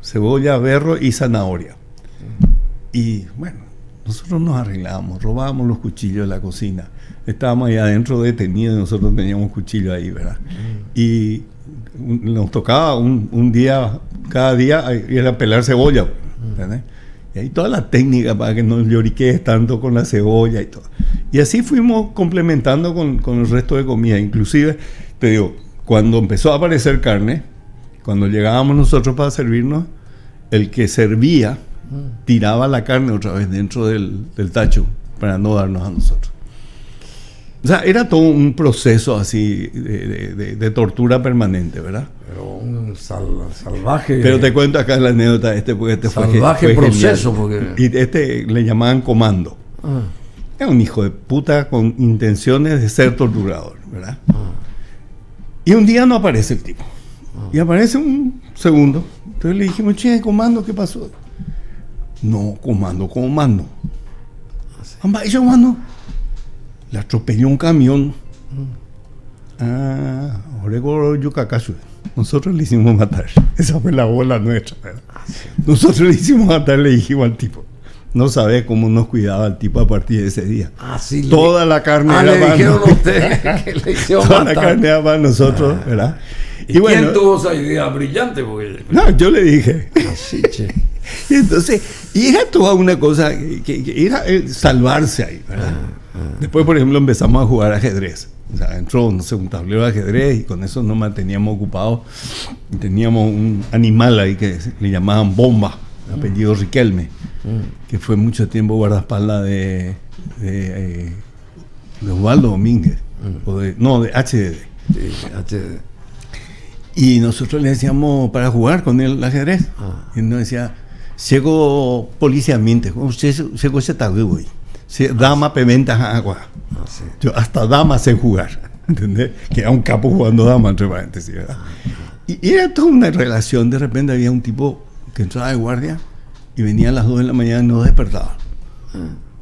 cebolla, berro y zanahoria. Y bueno, nosotros nos arreglábamos, robábamos los cuchillos de la cocina. Estábamos ahí adentro detenidos y nosotros teníamos cuchillo ahí, ¿verdad? Y nos tocaba un día, cada día, ir a pelar cebolla, ¿verdad? Y ahí toda la técnica para que no lloriquees tanto con la cebolla y todo. Y así fuimos complementando con el resto de comida. Inclusive, te digo, cuando empezó a aparecer carne, cuando llegábamos nosotros para servirnos, el que servía tiraba la carne otra vez dentro del tacho para no darnos a nosotros. O sea, era todo un proceso así de tortura permanente, ¿verdad? Pero un salvaje. Pero te cuento acá la anécdota porque salvaje fue proceso. Y le llamaban comando. Era un hijo de puta con intenciones de ser torturador, ¿verdad? Y un día no aparece el tipo. Y aparece un segundo. Entonces le dijimos, che, comando, ¿qué pasó? No, comando. ¿Ella comando? Le atropelló un camión. Nosotros le hicimos matar. Esa fue la bola nuestra, ¿verdad? Nosotros le hicimos matar, le dijimos al tipo. No sabés cómo nos cuidaba el tipo a partir de ese día. Sí, toda la carne era le dijeron a usted que le hicieron toda matar. La carne era para nosotros, ¿verdad? ¿Y bueno, quién tuvo esa idea brillante? No, yo le dije. Así, che. Y entonces, y era toda una cosa que era salvarse ahí, ¿verdad? Después, por ejemplo, empezamos a jugar ajedrez. O sea, entró, no sé, un tablero de ajedrez y con eso nos manteníamos ocupados. Teníamos un animal ahí que le llamaban Bomba, apellido Riquelme, que fue mucho tiempo guardaespaldas de Osvaldo Domínguez, de HDD. Sí, HDD. Y nosotros le decíamos para jugar con él el ajedrez. Y él nos decía, llego policiamente, llego ese tabú, güey. Dama, pimenta, agua. Yo hasta dama sé jugar, ¿entendés? Que era un capo jugando dama, entre paréntesis, ¿verdad? Y era toda una relación. De repente había un tipo que entraba de guardia y venía a las 2 de la mañana y nos despertaba.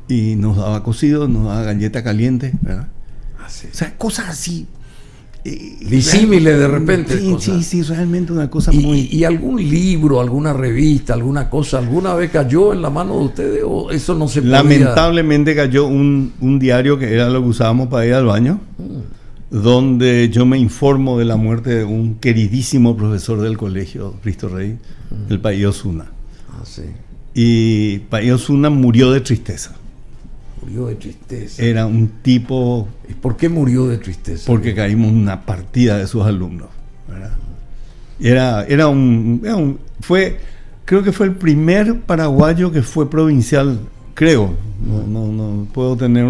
Y nos daba cocido, nos daba galleta caliente, ¿verdad? O sea, cosas así. Disímile de repente. Sí, realmente una cosa muy... ¿Y algún libro, alguna revista, alguna cosa, alguna vez cayó en la mano de ustedes o eso no se podía? Lamentablemente cayó un diario que era lo que usábamos para ir al baño, donde yo me informo de la muerte de un queridísimo profesor del colegio Cristo Rey, el Paí Osuna. Ah, sí. Y Paí Osuna murió de tristeza. Murió de tristeza. Era un tipo... ¿Y por qué murió de tristeza? Porque caímos en una partida de sus alumnos, ¿verdad? Creo que fue el primer paraguayo que fue provincial, creo. No puedo tener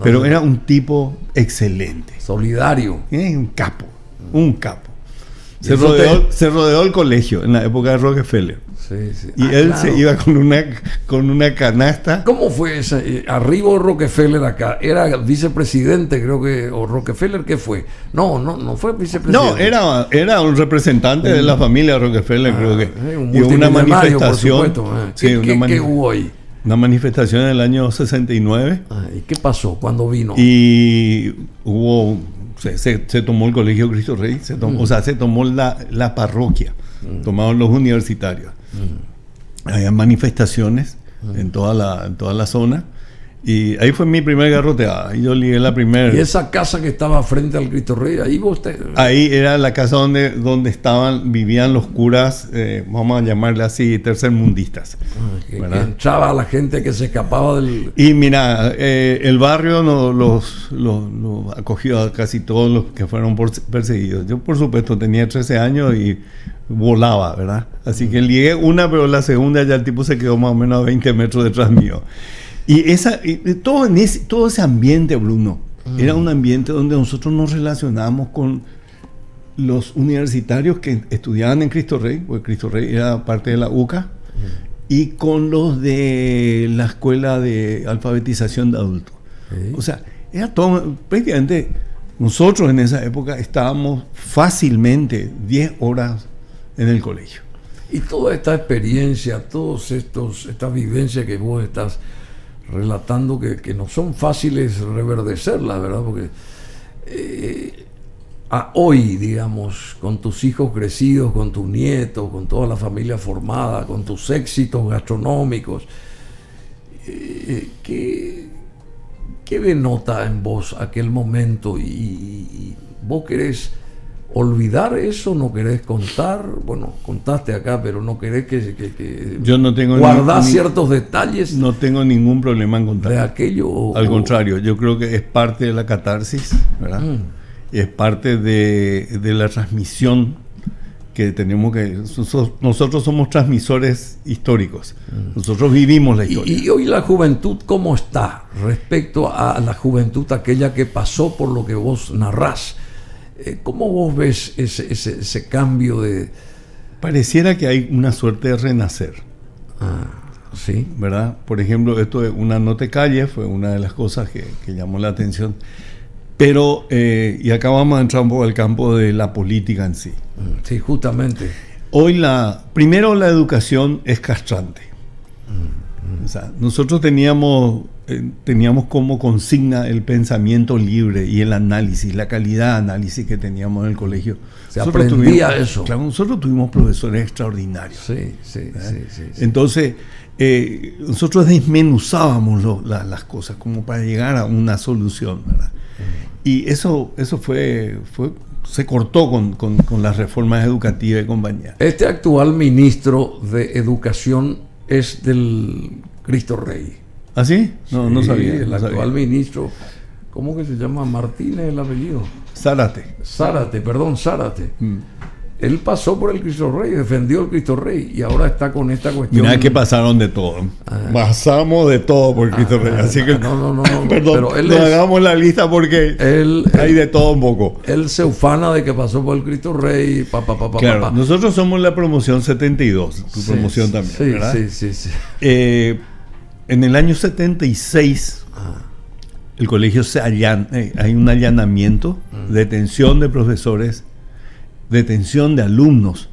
pero era un tipo excelente. Solidario. Un capo. Se rodeó el colegio en la época de Rockefeller. Sí, sí. Y él se iba con una canasta. ¿Cómo fue esa? Arriba Rockefeller acá. Era vicepresidente, creo que. ¿O Rockefeller qué fue? No fue vicepresidente. No, era un representante de la familia Rockefeller, creo que. Y una manifestación. ¿Qué hubo ahí? Una manifestación en el año 69. ¿Y qué pasó cuando vino? Y hubo... Se tomó el colegio Cristo Rey, se tomó la parroquia, tomaron los universitarios. Había manifestaciones en toda la zona, y ahí fue mi primer garroteada. Y yo ligué la primera. ¿Y esa casa que estaba frente al Cristo Rey, ahí Ahí era la casa donde vivían los curas, vamos a llamarle así, tercermundistas. Que entraba a la gente que se escapaba del... Y mira, el barrio los acogió a casi todos los que fueron perseguidos. Yo, por supuesto, tenía 13 años y volaba, ¿verdad? Así que ligué una, pero la segunda ya el tipo se quedó más o menos a 20 metros detrás mío. Y todo ese ambiente, Bruno, era un ambiente donde nosotros nos relacionábamos con los universitarios que estudiaban en Cristo Rey, porque Cristo Rey era parte de la UCA, y con los de la escuela de alfabetización de adultos. O sea, era todo, prácticamente nosotros en esa época estábamos fácilmente 10 horas en el colegio. Y toda esta experiencia, estas vivencias que vos estás relatando, que no son fáciles reverdecerlas, ¿verdad? Porque a hoy, digamos, con tus hijos crecidos, con tus nietos, con toda la familia formada, con tus éxitos gastronómicos, ¿qué denota en vos aquel momento? ¿Y vos querés olvidar eso? ¿No querés contar? Bueno, contaste acá, pero no querés que yo no tengo guardar ciertos detalles. No tengo ningún problema en contar de aquello. Al contrario, yo creo que es parte de la catarsis, ¿verdad? Es parte de la transmisión que tenemos que... Nosotros somos transmisores históricos. Nosotros vivimos la historia. Y hoy la juventud, ¿cómo está respecto a la juventud aquella que pasó por lo que vos narrás? ¿Cómo vos ves ese cambio de...? Pareciera que hay una suerte de renacer. Sí. ¿Verdad? Por ejemplo, esto de Una no te calles fue una de las cosas que llamó la atención. Pero, y acá vamos a entrar un poco al campo de la política en sí. Sí, justamente. Hoy primero la educación es castrante. O sea, nosotros teníamos como consigna el pensamiento libre y el análisis, la calidad de análisis que teníamos en el colegio. Se aprendía eso. Claro, nosotros tuvimos profesores extraordinarios. Sí. Entonces, nosotros desmenuzábamos las cosas como para llegar a una solución, ¿verdad? Y eso se cortó con las reformas educativas y compañía. Este actual ministro de Educación es del Cristo Rey. ¿Ah, sí? No sabía. El actual ministro, ¿cómo que se llama? Martínez el apellido. Zárate. Zárate. Él pasó por el Cristo Rey, defendió el Cristo Rey y ahora está con esta cuestión. Mira que pasaron de todo. Pasamos de todo por el Cristo Rey. Así que no. Perdón, pero hagamos la lista porque hay de todo un poco. Él se ufana de que pasó por el Cristo Rey. Claro, nosotros somos la promoción 72. Tu promoción también, ¿verdad? Sí. En el año 76, el colegio hay un allanamiento, detención de profesores, detención de alumnos.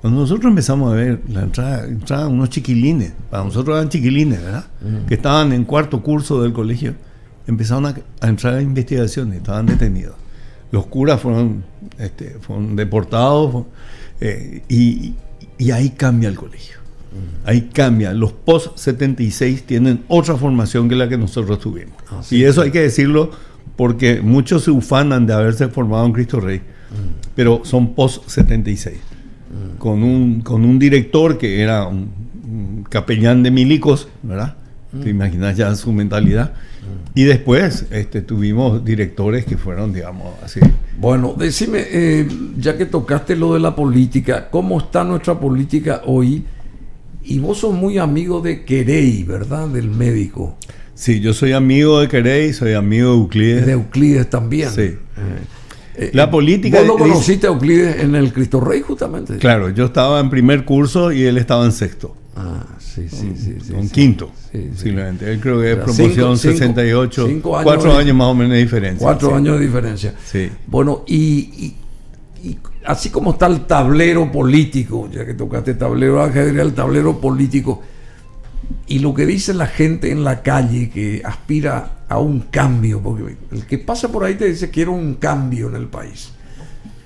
Cuando nosotros empezamos a ver la entrada unos chiquilines, para nosotros eran chiquilines, ¿verdad? Que estaban en cuarto curso del colegio, empezaron a entrar a investigaciones, estaban detenidos. Los curas fueron deportados, y ahí cambia el colegio. Ahí cambia. Los post-76 tienen otra formación que la que nosotros tuvimos. Y eso hay que decirlo porque muchos se ufanan de haberse formado en Cristo Rey, pero son post-76, con un director que era un capellán de milicos, ¿verdad? Te imaginas ya su mentalidad. Y después tuvimos directores que fueron, digamos, así. Bueno, decime, ya que tocaste lo de la política, ¿cómo está nuestra política hoy? Y vos sos muy amigo de Querey, ¿verdad? Del médico. Sí, yo soy amigo de Querey, soy amigo de Euclides. De Euclides también. Sí. La política... ¿Vos lo conociste a Euclides en el Cristo Rey, justamente? Claro, yo estaba en primer curso y él estaba en sexto. Ah, sí. En quinto, sí. simplemente. Él creo que es Era promoción 68, 4 años más o menos de diferencia. 4 años de diferencia. Sí. Bueno, y así como está el tablero político, ya que tocaste tablero de ajedrez, el tablero político, y lo que dice la gente en la calle que aspira a un cambio, porque el que pasa por ahí te dice quiero un cambio en el país.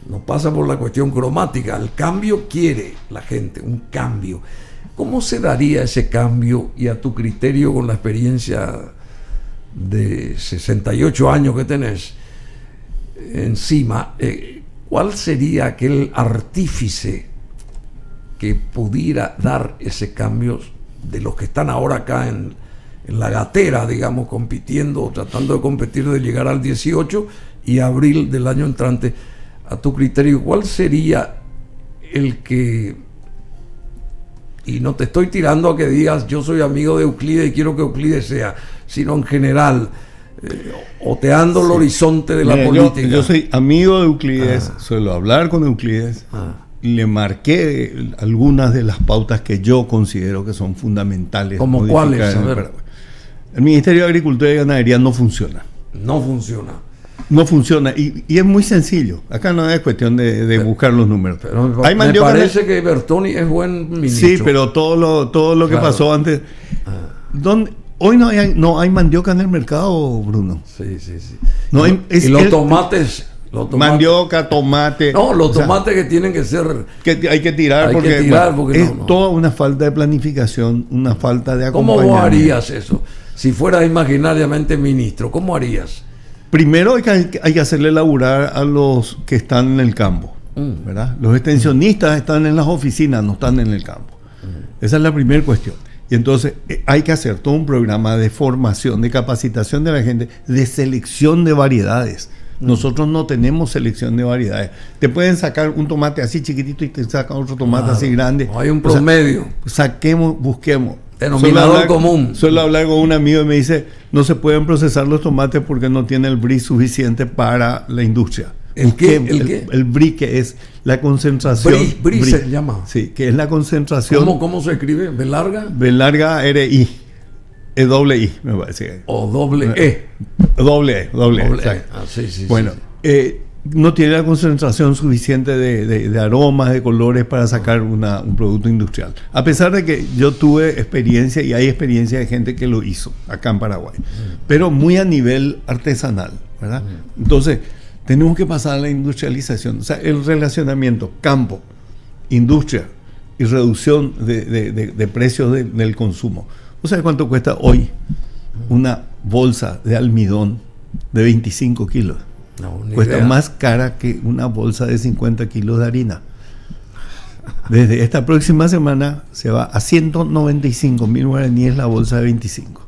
No pasa por la cuestión cromática, el cambio quiere la gente, un cambio. ¿Cómo se daría ese cambio y a tu criterio con la experiencia de 68 años que tenés encima? ¿Cuál sería aquel artífice que pudiera dar ese cambio de los que están ahora acá en la gatera, digamos, compitiendo, tratando de competir de llegar al 18 y abril del año entrante? A tu criterio, ¿cuál sería el que... Y no te estoy tirando a que digas yo soy amigo de Euclides y quiero que Euclides sea, sino en general, oteando el horizonte de la política. Yo soy amigo de Euclides, suelo hablar con Euclides, le marqué algunas de las pautas que yo considero que son fundamentales. ¿Como cuáles? A ver. El Ministerio de Agricultura y Ganadería no funciona. No funciona. No funciona, y es muy sencillo. Acá no es cuestión de buscar los números. Pero me parece que Bertoni es buen ministro. Sí, pero todo lo que pasó antes. Hoy no hay mandioca en el mercado, Bruno. Sí. No hay, y los tomates. Mandioca, tomate. No, los tomates que tienen que ser... Que hay que tirar, porque es toda una falta de planificación, una falta de acompañamiento. ¿Cómo vos harías eso? Si fueras imaginariamente ministro, ¿cómo harías? Primero hay que hacerle laburar a los que están en el campo, ¿verdad? Los extensionistas están en las oficinas, no están en el campo. Esa es la primera cuestión. Y entonces hay que hacer todo un programa de formación, de capacitación de la gente, de selección de variedades. Nosotros no tenemos selección de variedades. Te pueden sacar un tomate así chiquitito y te sacan otro tomate así grande. No hay un promedio. Saquemos, busquemos. Denominador común. Suelo hablar con un amigo y me dice, no se pueden procesar los tomates porque no tiene el brie suficiente para la industria. ¿El qué? El brie, que es la concentración. Brie se llama. Sí, que es la concentración. ¿Cómo se escribe? ¿B larga? B larga, R-I. Doble I, me parece. O doble E. Doble E. Sí. Bueno, no tiene la concentración suficiente de aromas, de colores para sacar un producto industrial. A pesar de que yo tuve experiencia y hay experiencia de gente que lo hizo acá en Paraguay, pero muy a nivel artesanal, ¿verdad? Entonces, tenemos que pasar a la industrialización. O sea, el relacionamiento campo, industria y reducción de precios del consumo. ¿O sea cuánto cuesta hoy una bolsa de almidón de 25 kilos? Cuesta más cara que una bolsa de 50 kilos de harina. Desde esta próxima semana se va a 195.000 guaraníes la bolsa de 25.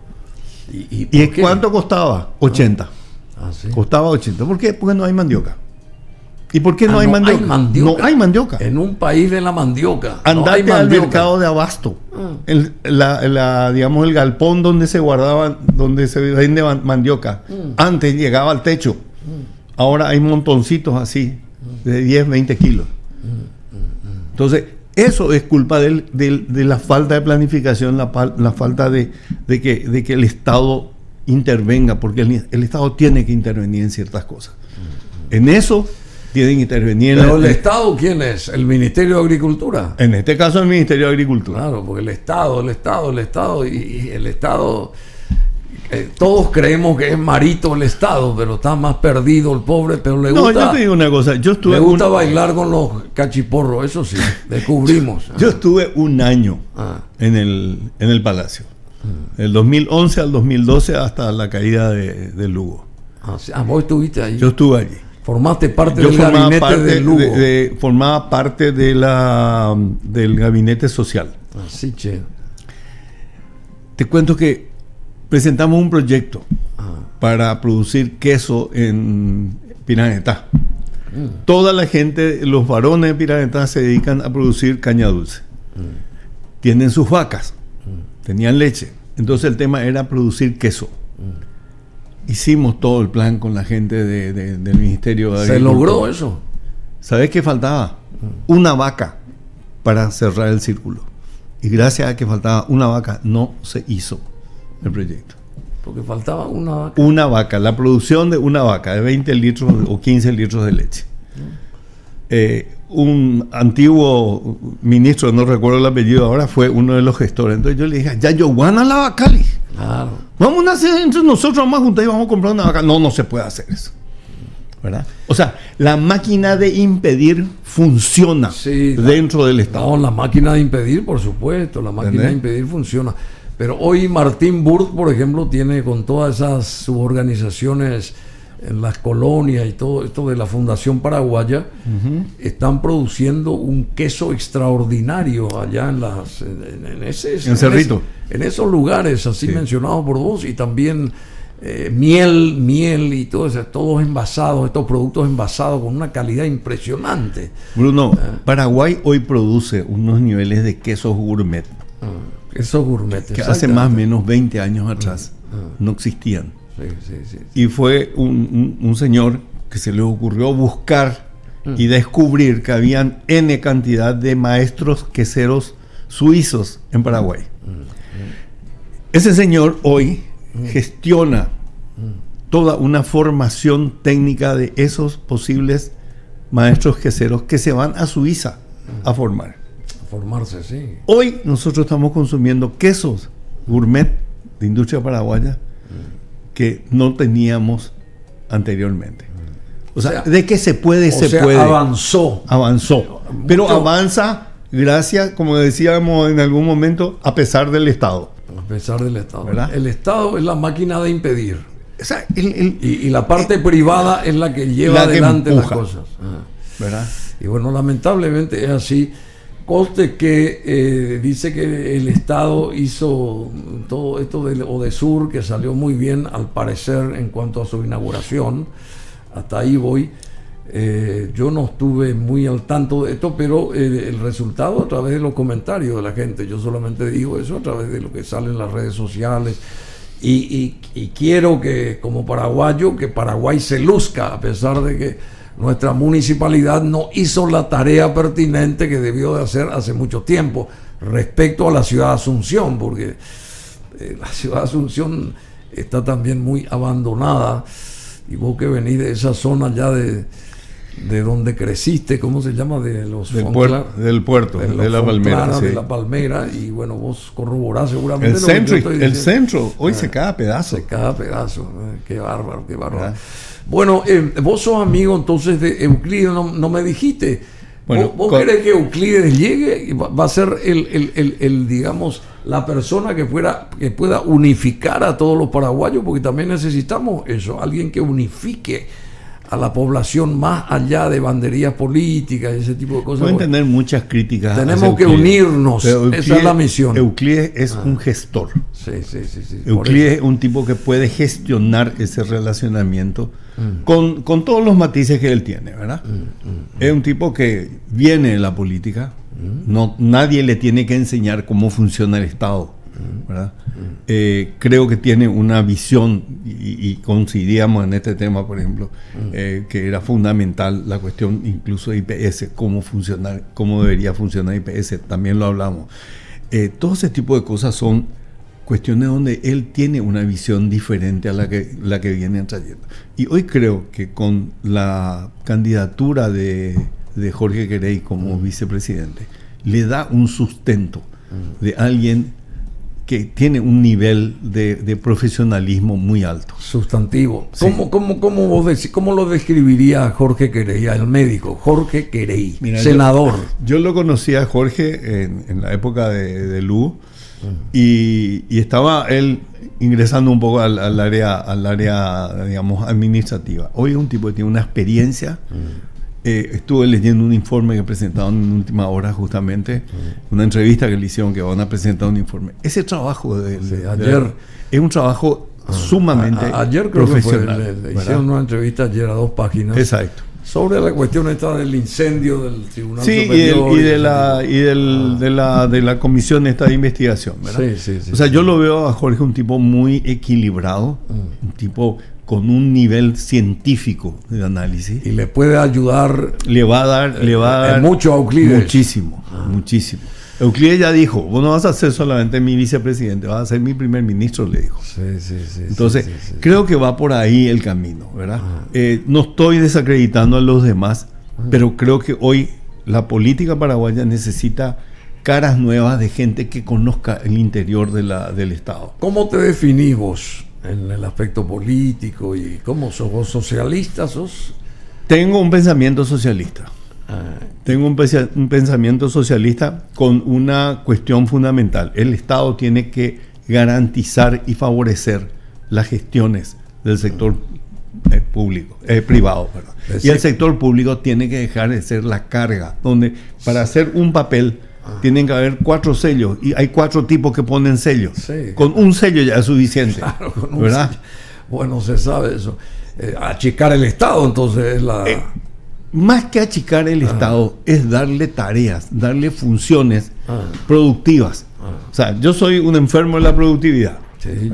¿Y cuánto costaba? 80. ¿Sí? Costaba 80. ¿Por qué? Porque no hay mandioca. ¿Y por qué no hay mandioca? No hay mandioca. En un país de la mandioca. Andate al mercado de abasto. Digamos, el galpón donde se guardaba, donde se vende mandioca. Antes llegaba al techo. Ahora hay montoncitos así, de 10, 20 kilos. Entonces, eso es culpa de la falta de planificación, la falta de que el Estado intervenga, porque el Estado tiene que intervenir en ciertas cosas. En eso tienen que intervenir. ¿Pero el Estado quién es? ¿El Ministerio de Agricultura? En este caso el Ministerio de Agricultura. Claro, porque el Estado y el Estado... todos creemos que es marito el Estado, pero está más perdido el pobre, pero le gusta... No, yo te digo una cosa, le gusta bailar con los cachiporros, eso sí, descubrimos. Yo estuve un año en el Palacio, del 2011 al 2012 hasta la caída de Lugo. Vos estuviste ahí. Yo estuve allí. Formaste parte del gabinete de Lugo. Formaba parte del gabinete social. Así, che. Te cuento que presentamos un proyecto para producir queso en Piranetá. Toda la gente, los varones de Piranetá se dedican a producir caña dulce. Tienen sus vacas, tenían leche. Entonces el tema era producir queso. Hicimos todo el plan con la gente del Ministerio de Agricultura. ¿Se logró eso? ¿Sabés qué faltaba? Una vaca para cerrar el círculo. Y gracias a que faltaba una vaca, no se hizo el proyecto. Porque faltaba una vaca. Una vaca, la producción de una vaca de 20 litros o 15 litros de leche. Un antiguo ministro, no recuerdo el apellido ahora, fue uno de los gestores. Entonces yo le dije, ya yo guana la vaca. Claro. Vamos a hacer entre nosotros, vamos a juntar y vamos a comprar una vaca. No se puede hacer eso. ¿Verdad? O sea, la máquina de impedir funciona dentro del Estado. No, la máquina de impedir, por supuesto, la máquina de impedir funciona. Pero hoy Martín Burt, por ejemplo, tiene con todas esas suborganizaciones en las colonias y todo esto de la Fundación Paraguaya, están produciendo un queso extraordinario allá en Cerrito. En esos lugares así mencionados por vos, y también miel y todo eso, todos envasados, estos productos envasados con una calidad impresionante. Bruno, Paraguay hoy produce unos niveles de quesos gourmet. Quesos gourmet. Que hace más o menos 20 años atrás no existían. Sí. Y fue un señor que se le ocurrió buscar y descubrir que habían N cantidad de maestros queseros suizos en Paraguay. Ese señor hoy gestiona toda una formación técnica de esos posibles maestros queseros que se van a Suiza a formar. A formarse, sí. Hoy nosotros estamos consumiendo quesos gourmet de industria paraguaya que no teníamos anteriormente. O sea, de que se puede, se puede. Avanzó. Pero avanza gracias, como decíamos en algún momento, a pesar del Estado. A pesar del Estado. ¿Verdad? El Estado es la máquina de impedir. O sea, y la parte privada es la que lleva adelante las cosas. ¿Verdad? Y bueno, lamentablemente es así. Conste que dice que el Estado hizo todo esto de Odesur, que salió muy bien al parecer en cuanto a su inauguración. Hasta ahí voy. Yo no estuve muy al tanto de esto, pero el resultado a través de los comentarios de la gente. Yo solamente digo eso a través de lo que sale en las redes sociales. Y quiero que, como paraguayo, que Paraguay se luzca, a pesar de que nuestra municipalidad no hizo la tarea pertinente que debió de hacer hace mucho tiempo respecto a la ciudad de Asunción, porque la ciudad de Asunción está también muy abandonada. Y vos que venís de esa zona ya de donde creciste, ¿cómo se llama? De los del puerto, de la Palmera. Sí. De la Palmera, y bueno, vos corroborás seguramente el centro hoy se cae a pedazos. Qué bárbaro. Bueno, vos sos amigo entonces de Euclides, no me dijiste. Bueno, ¿Vos crees que Euclides llegue? Va a ser el digamos, la persona que pueda unificar a todos los paraguayos, porque también necesitamos eso, alguien que unifique a la población más allá de banderías políticas y ese tipo de cosas. Pueden tener muchas críticas. Tenemos que unirnos, esa es la misión. Euclides es un gestor. Sí. Euclides es un tipo que puede gestionar ese relacionamiento con todos los matices que él tiene, ¿verdad? Es un tipo que viene de la política, nadie le tiene que enseñar cómo funciona el Estado, ¿verdad? Creo que tiene una visión y coincidíamos en este tema, por ejemplo, que era fundamental la cuestión incluso de IPS, cómo debería funcionar IPS, también lo hablamos. Todo ese tipo de cosas son cuestiones donde él tiene una visión diferente a la que viene trayendo. Y hoy creo que con la candidatura de Jorge Querey como vicepresidente, le da un sustento de alguien que tiene un nivel de profesionalismo muy alto. Sustantivo. Sí. ¿Cómo lo describiría Jorge Querey, el médico? Jorge Querey, mira, senador. Yo lo conocí a Jorge en la época de Lu, y estaba él ingresando un poco al área, digamos, administrativa. Hoy es un tipo que tiene una experiencia. Estuve leyendo un informe que presentaron en última hora, justamente, una entrevista que le hicieron, que van a presentar un informe. Ese trabajo ayer es un trabajo sumamente ayer creo profesional. Que fue, le hicieron una entrevista ayer a 2 páginas. Exacto. Sobre la cuestión esta del incendio del Tribunal Superior. De la comisión esta de investigación, ¿verdad? Sí. O sea, yo lo veo a Jorge un tipo muy equilibrado, un tipo con un nivel científico de análisis. Y le puede ayudar. Le va a dar mucho a Euclides. Muchísimo. Euclides ya dijo, vos no vas a ser solamente mi vicepresidente, vas a ser mi primer ministro, le dijo. Sí. Entonces, creo que va por ahí el camino, ¿verdad? No estoy desacreditando a los demás, pero creo que hoy la política paraguaya necesita caras nuevas de gente que conozca el interior del Estado. ¿Cómo te definís vos en el aspecto político? ¿Y cómo sos vos? ¿Socialista sos? Tengo un pensamiento socialista. Tengo un pensamiento socialista con una cuestión fundamental. El Estado tiene que garantizar y favorecer las gestiones del sector privado. Y el sector público tiene que dejar de ser la carga, donde para hacer un papel tienen que haber 4 sellos y hay 4 tipos que ponen sellos. Sí. Con un sello ya es suficiente. Claro, con un sello. Bueno, se sabe eso. Achicar el Estado, entonces es la... Más que achicar el Estado, es darle tareas, darle funciones productivas. O sea, yo soy un enfermo de la productividad. Sí,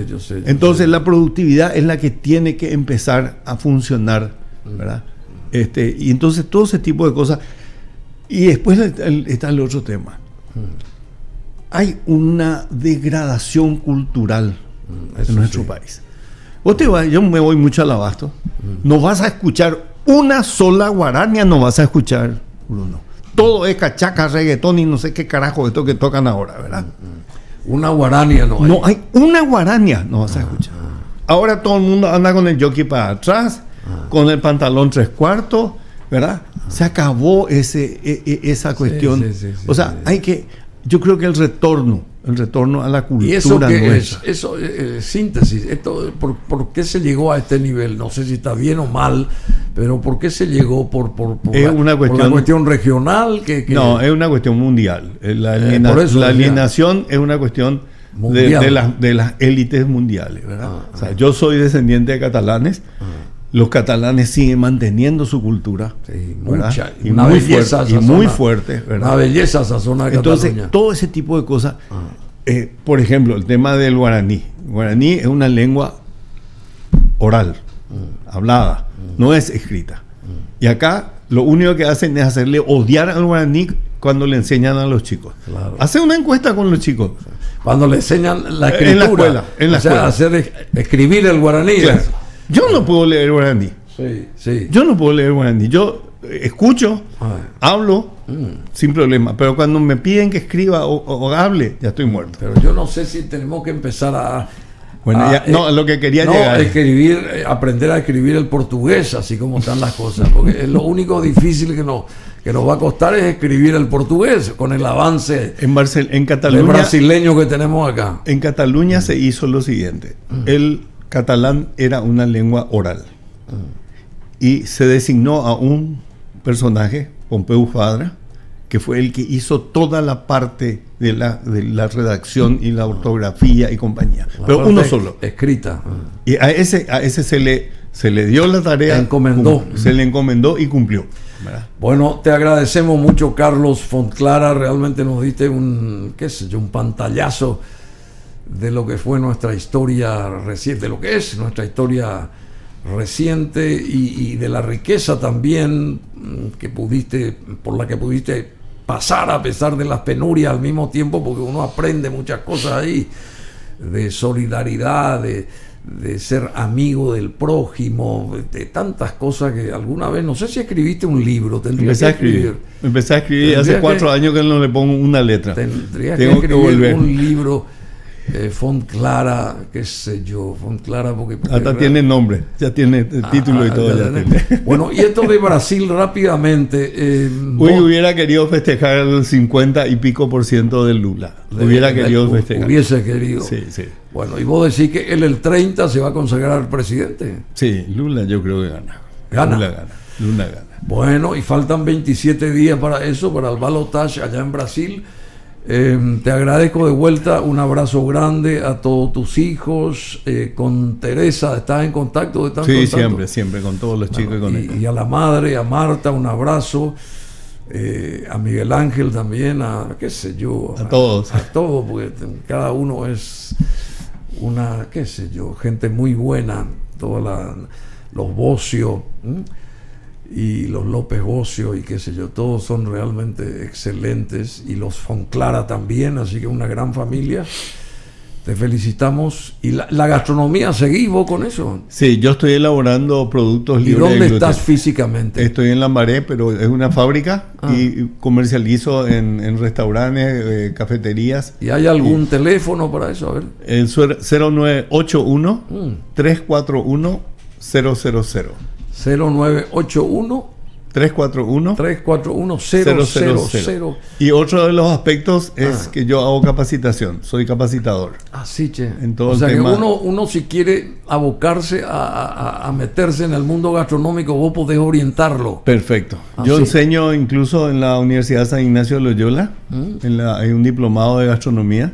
yo sé. Entonces, la productividad es la que tiene que empezar a funcionar, ¿verdad? Y entonces, todo ese tipo de cosas. Y después está el otro tema. Hay una degradación cultural en nuestro país. Yo me voy mucho al Abasto. No vas a escuchar una sola guarania, no vas a escuchar, Bruno. Todo es cachaca, reggaetón y no sé qué carajo esto que tocan ahora, ¿verdad? Una guarania no hay. No hay una guarania, no vas a escuchar. Ahora todo el mundo anda con el jockey para atrás, con el pantalón 3/4, ¿verdad? Se acabó esa cuestión. O sea, yo creo que el retorno a la cultura. ¿Y eso qué es? Eso, síntesis. ¿Por qué se llegó a este nivel? No sé si está bien o mal, pero ¿por qué se llegó? ¿Por la cuestión regional? No, es una cuestión mundial. La alienación es una cuestión de las élites mundiales, ¿verdad? O sea, yo soy descendiente de catalanes. Los catalanes siguen manteniendo su cultura. Sí, mucha. Y muy fuerte, ¿verdad? Una belleza esa zona de Cataluña. Entonces, todo ese tipo de cosas. Por ejemplo, el tema del guaraní. El guaraní es una lengua oral, hablada, no es escrita. Y acá lo único que hacen es hacerle odiar al guaraní cuando le enseñan a los chicos. Claro. Hace una encuesta con los chicos. Cuando le enseñan la escritura. En la escuela. Escribir el guaraní. Claro. Yo no puedo leer guaraní. Sí. Yo no puedo leer guaraní. Yo escucho, hablo sin problema. Pero cuando me piden que escriba o hable, ya estoy muerto. Pero yo no sé si tenemos que empezar a... lo que quería llegar. Aprender a escribir el portugués, así como están las cosas. Porque es lo único difícil que nos va a costar es escribir el portugués con el avance en Cataluña, del brasileño que tenemos acá. En Cataluña se hizo lo siguiente. El catalán era una lengua oral y se designó a un personaje, Pompeu Fabra, que fue el que hizo toda la parte de la redacción y la ortografía y compañía, pero uno solo, escrita, y a ese se le dio la tarea, se le encomendó y cumplió, ¿verdad? Bueno, te agradecemos mucho, Carlos Fontclara. Realmente nos diste un pantallazo de lo que fue nuestra historia reciente, de lo que es nuestra historia reciente y de la riqueza también por la que pudiste pasar a pesar de las penurias al mismo tiempo, porque uno aprende muchas cosas ahí, de solidaridad, de ser amigo del prójimo, de tantas cosas que alguna vez, no sé si escribiste un libro, Empecé a escribir hace 4 años que no le pongo una letra. Tendrías que escribir un libro. Fontclara, qué sé yo, Fontclara porque hasta tiene nombre, ya tiene el título y todo. Ya tiene. Bueno, y esto de Brasil rápidamente. Hubiera querido festejar el 50 y pico % de Lula. Hubiera querido festejar. Hubiese querido. Sí, sí. Bueno, y vos decís que él el 30 se va a consagrar presidente. Sí, Lula yo creo que gana. Lula gana. Bueno, y faltan 27 días para eso, para el balotaje allá en Brasil. Te agradezco de vuelta, un abrazo grande a todos tus hijos, con Teresa, ¿estás en contacto? Sí, siempre, con todos los chicos. Y a la madre, a Marta, un abrazo, a Miguel Ángel también, a qué sé yo. A todos, porque cada uno es una, qué sé yo, gente muy buena, los Bocio, y los López Bocio y qué sé yo, todos son realmente excelentes, y los Fontclara también, así que una gran familia. Te felicitamos. ¿Y la gastronomía, seguís vos con eso? Sí, yo estoy elaborando productos libres. ¿Y dónde estás físicamente? Estoy en Lambaré, pero es una fábrica y comercializo en restaurantes, cafeterías. ¿Y hay algún teléfono para eso? A ver. El 0981 341 000. 0981 341 000. Y otro de los aspectos es que yo hago capacitación, soy capacitador. Así, che. En todo o sea el tema. Que uno si quiere abocarse a meterse en el mundo gastronómico, vos podés orientarlo. Perfecto. Yo enseño incluso en la Universidad San Ignacio de Loyola, hay un diplomado de gastronomía,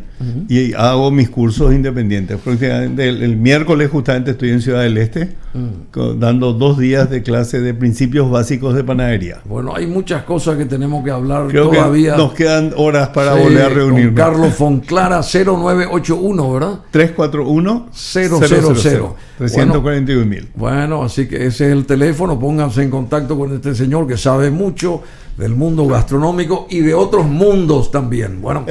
y hago mis cursos independientes. El miércoles justamente estoy en Ciudad del Este, dando 2 días de clase de principios básicos de panadería. Bueno, hay muchas cosas que tenemos que hablar. Creo todavía. Que nos quedan horas para volver a reunirnos. Con Carlos Fontclara, 0981, ¿verdad? 341 000. 341.000. Bueno, así que ese es el teléfono. Pónganse en contacto con este señor que sabe mucho del mundo gastronómico y de otros mundos también. Bueno.